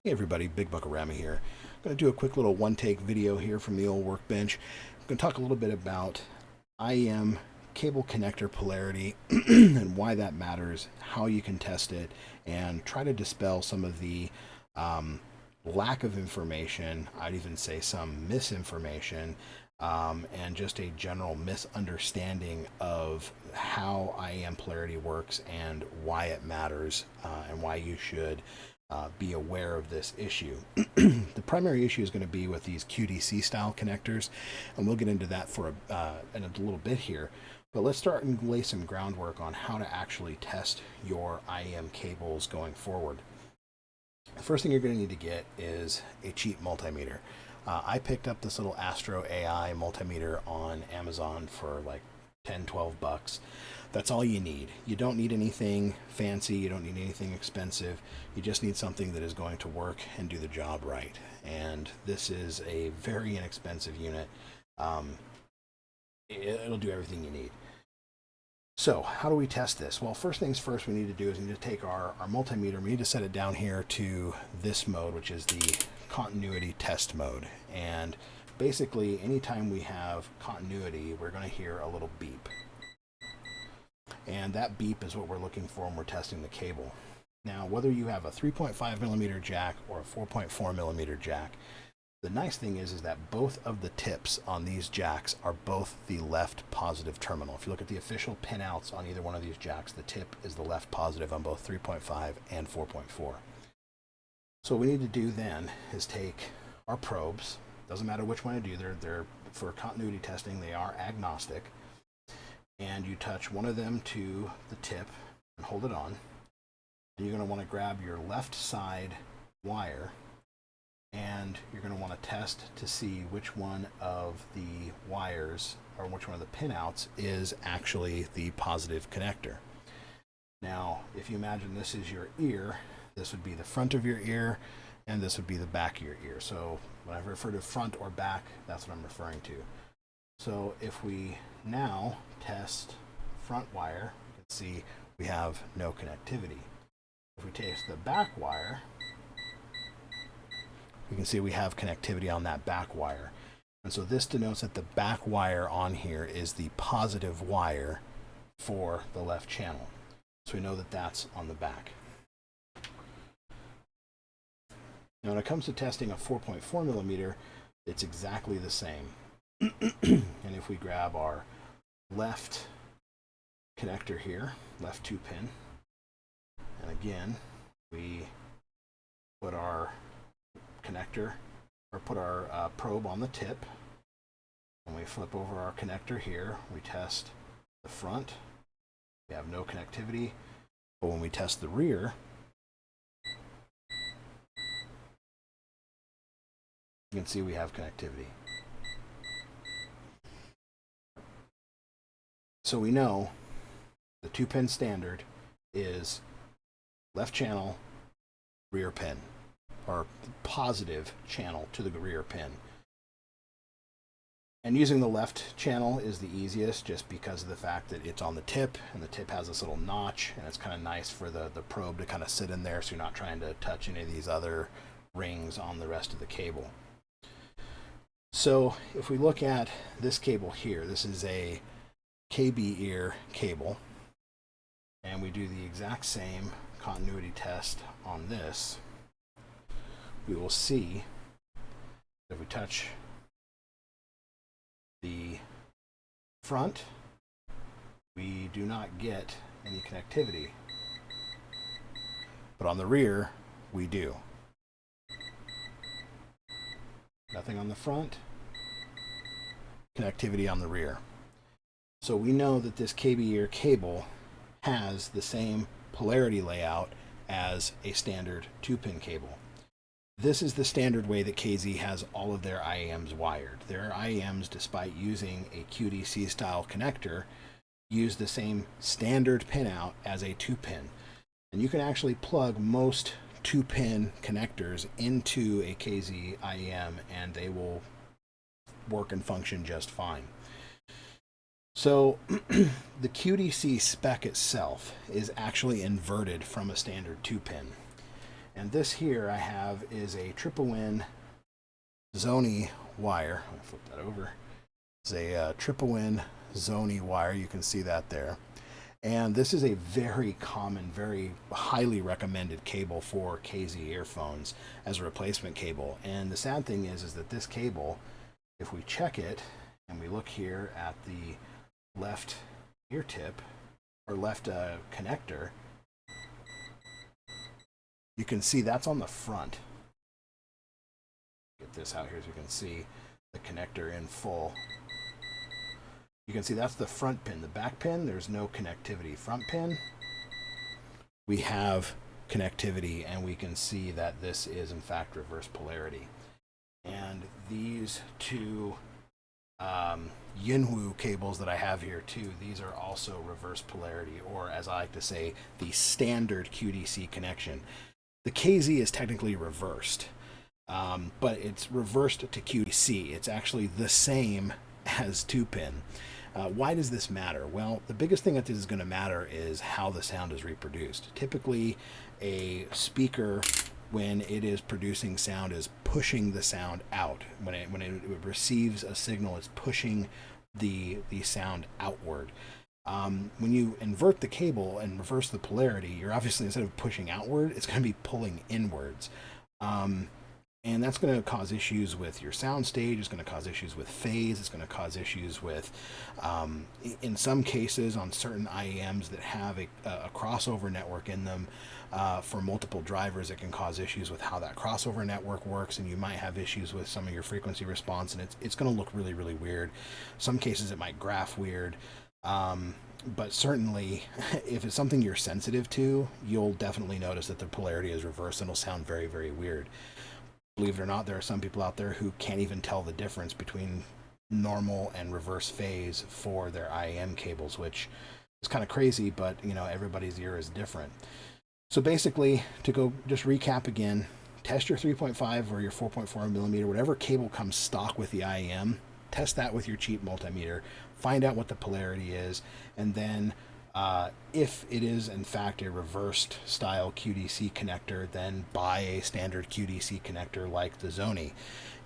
Hey everybody, Big Buckarama here. I'm going to do a quick little one-take video here from the old workbench. I'm going to talk a little bit about IEM Cable Connector Polarity and why that matters, how you can test it, and try to dispel some of the lack of information, I'd even say some misinformation, and just a general misunderstanding of how IEM polarity works and why it matters, and why you should be aware of this issue. The primary issue is going to be with these QDC style connectors, and we'll get into that in a little bit here. But let's start and lay some groundwork on how to actually test your IEM cables going forward. The first thing you're going to need to get is a cheap multimeter. I picked up this little Astro AI multimeter on Amazon for like 10-12 bucks. That's all you need. You don't need anything fancy, you don't need anything expensive. You just need something that is going to work and do the job right. And this is a very inexpensive unit. It'll do everything you need. So how do we test this? Well, first things first, we need to do is we need to take our multimeter, we need to set it down here to this mode, which is the continuity test mode. And basically, anytime we have continuity, we're going to hear a little beep. And that beep is what we're looking for when we're testing the cable. Now, whether you have a 3.5 millimeter jack or a 4.4 millimeter jack, the nice thing is that both of the tips on these jacks are both the left positive terminal. If you look at the official pinouts on either one of these jacks, the tip is the left positive on both 3.5 and 4.4. So what we need to do then is take our probes. Doesn't matter which one I do, they're for continuity testing, they are agnostic. And you touch one of them to the tip and hold it on. And you're going to want to grab your left side wire, and you're going to want to test to see which one of the wires or which one of the pinouts is actually the positive connector. Now, if you imagine this is your ear, this would be the front of your ear, and this would be the back of your ear. So when I refer to front or back, that's what I'm referring to. So if we now test front wire, you can see we have no connectivity. If we test the back wire, we can see we have connectivity on that back wire. And so this denotes that the back wire on here is the positive wire for the left channel. So we know that that's on the back. Now when it comes to testing a 4.4 millimeter, it's exactly the same. And if we grab our left connector here, left 2-pin, and again, we put our connector, or put our probe on the tip, and we flip over our connector here, we test the front, we have no connectivity, but when we test the rear, you can see we have connectivity. So we know the 2-pin standard is left channel, rear pin, or positive channel to the rear pin. And using the left channel is the easiest just because of the fact that it's on the tip, and the tip has this little notch, and it's kind of nice for the probe to kind of sit in there so you're not trying to touch any of these other rings on the rest of the cable. So if we look at this cable here, this is a KB ear cable, and we do the exact same continuity test on this. We will see if we touch the front, we do not get any connectivity, but on the rear we do. Nothing on the front, connectivity on the rear. So we know that this KB ear cable has the same polarity layout as a standard 2-pin cable. This is the standard way that KZ has all of their IEMs wired. Their IEMs, despite using a QDC style connector, use the same standard pinout as a 2-pin. And you can actually plug most 2-pin connectors into a KZ IEM and they will work and function just fine. So the QDC spec itself is actually inverted from a standard 2-pin. And this here I have is a triple win Zoni wire. I'll flip that over. It's a triple win Zoni wire. You can see that there. And this is a very common, very highly recommended cable for KZ earphones as a replacement cable. And the sad thing is that this cable, if we check it and we look here at the left ear tip or left connector, you can see that's on the front. Get this out here so you can see the connector in full. You can see that's the front pin. The back pin, there's no connectivity. Front pin, we have connectivity, and we can see that this is in fact reverse polarity. And these two Yinwu cables that I have here too, these are also reverse polarity, or as I like to say, the standard QDC connection. The KZ is technically reversed, but it's reversed to QDC. It's actually the same as 2-pin. Why does this matter? Well, the biggest thing that this is going to matter is how the sound is reproduced. Typically, a speaker, when it is producing sound, is pushing the sound out. When it receives a signal, it's pushing the sound outward. When you invert the cable and reverse the polarity, you're obviously, instead of pushing outward, it's going to be pulling inwards. And that's going to cause issues with your sound stage. It's going to cause issues with phase. It's going to cause issues with, in some cases, on certain IEMs that have a crossover network in them, for multiple drivers, it can cause issues with how that crossover network works, and you might have issues with some of your frequency response, and it's going to look really, really weird. Some cases it might graph weird. But certainly, if it's something you're sensitive to, you'll definitely notice that the polarity is reversed and it'll sound very, very weird. Believe it or not, there are some people out there who can't even tell the difference between normal and reverse phase for their IEM cables, which is kind of crazy, but you know, everybody's ear is different. So basically, to go just recap again, test your 3.5 or your 4.4 millimeter, whatever cable comes stock with the IEM, test that with your cheap multimeter, find out what the polarity is, and then if it is in fact a reversed style QDC connector, then buy a standard QDC connector like the Zoni.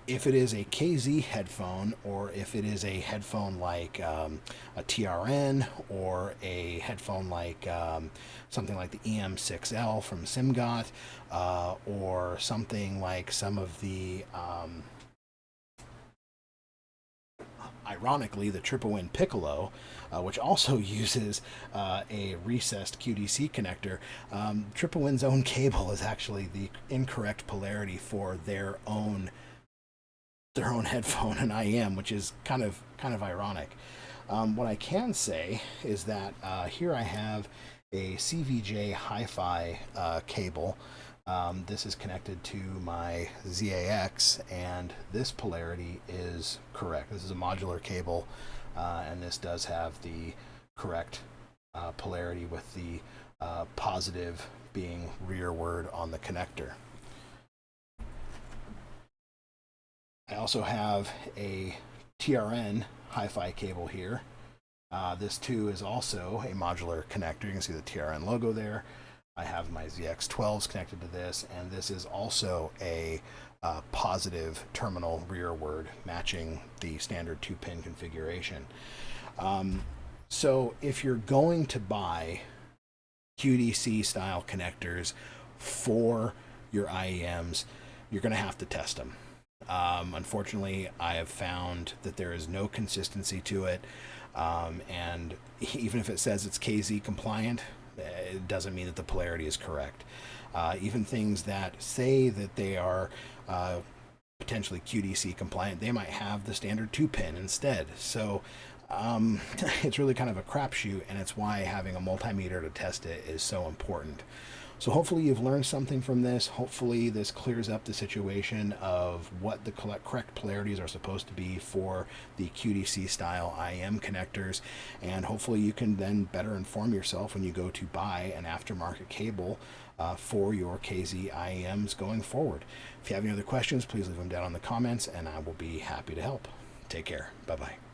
If it is a KZ headphone, or if it is a headphone like a TRN, or a headphone like something like the EM6L from Simgot, or something like some of the ironically, the Triple Win Piccolo, which also uses a recessed QDC connector. Triple Win's own cable is actually the incorrect polarity for their own headphone and IEM, which is kind of ironic. What I can say is that here I have a CVJ Hi-Fi cable. This is connected to my ZAX, and this polarity is correct. This is a modular cable, and this does have the correct polarity, with the positive being rearward on the connector. I also have a TRN Hi-Fi cable here. This too is also a modular connector. You can see the TRN logo there. I have my ZX12s connected to this, and this is also a positive terminal rearward, matching the standard 2-pin configuration. So if you're going to buy QDC style connectors for your IEMs, you're going to have to test them. Unfortunately, I have found that there is no consistency to it, and even if it says it's KZ compliant, it doesn't mean that the polarity is correct. Even things that say that they are potentially QDC compliant, they might have the standard 2-pin instead. So it's really kind of a crapshoot, and it's why having a multimeter to test it is so important. So hopefully you've learned something from this. Hopefully this clears up the situation of what the correct polarities are supposed to be for the QDC style IEM connectors, and hopefully you can then better inform yourself when you go to buy an aftermarket cable for your KZ IEMs going forward. If you have any other questions, please leave them down in the comments, and I will be happy to help. Take care. Bye-bye.